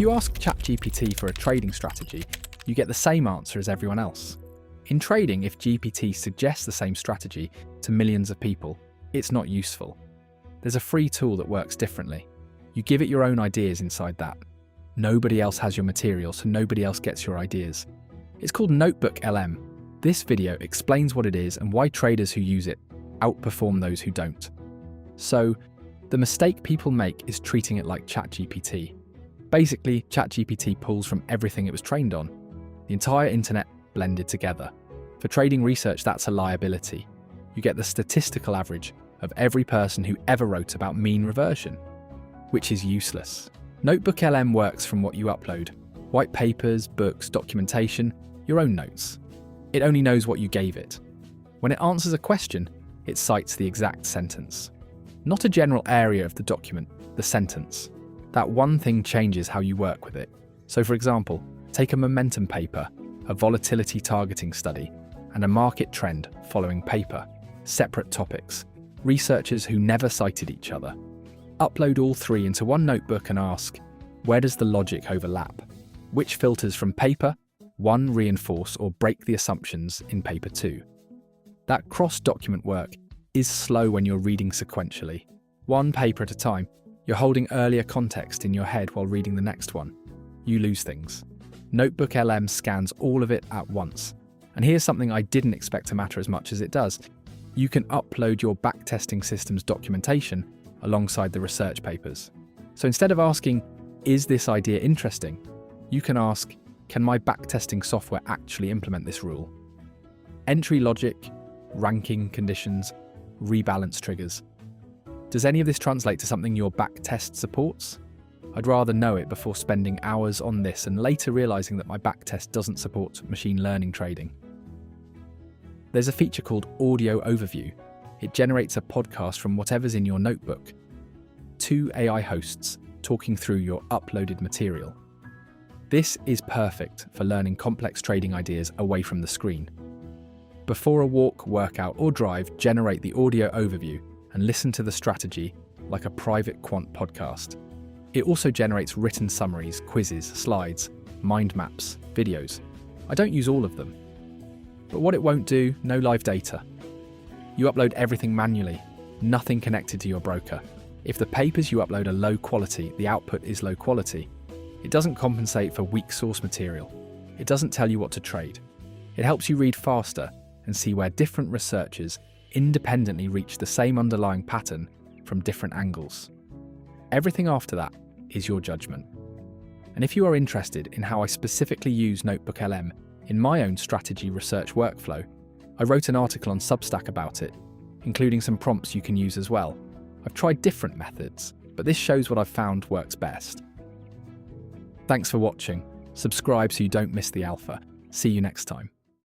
If you ask ChatGPT for a trading strategy, you get the same answer as everyone else. In trading, if GPT suggests the same strategy to millions of people, it's not useful. There's a free tool that works differently. You give it your own ideas inside that. Nobody else has your material, so nobody else gets your ideas. It's called NotebookLM. This video explains what it is and why traders who use it outperform those who don't. So, the mistake people make is treating it like ChatGPT. Basically, ChatGPT pulls from everything it was trained on. The entire internet blended together. For trading research, that's a liability. You get the statistical average of every person who ever wrote about mean reversion, which is useless. NotebookLM works from what you upload: white papers, books, documentation, your own notes. It only knows what you gave it. When it answers a question, it cites the exact sentence. Not a general area of the document, the sentence. That one thing changes how you work with it. So for example, take a momentum paper, a volatility targeting study, and a market trend following paper, separate topics, researchers who never cited each other. Upload all three into one notebook and ask, where does the logic overlap? Which filters from paper 1 reinforce or break the assumptions in paper 2? That cross-document work is slow when you're reading sequentially. One paper at a time, you're holding earlier context in your head while reading the next one. You lose things. NotebookLM scans all of it at once. And here's something I didn't expect to matter as much as it does. You can upload your backtesting system's documentation alongside the research papers. So instead of asking, is this idea interesting? You can ask, can my backtesting software actually implement this rule? Entry logic, ranking conditions, rebalance triggers. Does any of this translate to something your backtest supports? I'd rather know it before spending hours on this and later realizing that my backtest doesn't support machine learning trading. There's a feature called Audio Overview. It generates a podcast from whatever's in your notebook. 2 AI hosts talking through your uploaded material. This is perfect for learning complex trading ideas away from the screen. Before a walk, workout, or drive, generate the audio overview and listen to the strategy like a private quant podcast. It also generates written summaries, quizzes, slides, mind maps, videos. I don't use all of them. But what it won't do, no live data. You upload everything manually, nothing connected to your broker. If the papers you upload are low quality, the output is low quality. It doesn't compensate for weak source material. It doesn't tell you what to trade. It helps you read faster and see where different researchers independently reach the same underlying pattern from different angles. Everything after that is your judgment. And if you are interested in how I specifically use NotebookLM in my own strategy research workflow, I wrote an article on Substack about it, including some prompts you can use as well. I've tried different methods, but this shows what I've found works best. Thanks for watching. Subscribe so you don't miss the alpha. See you next time.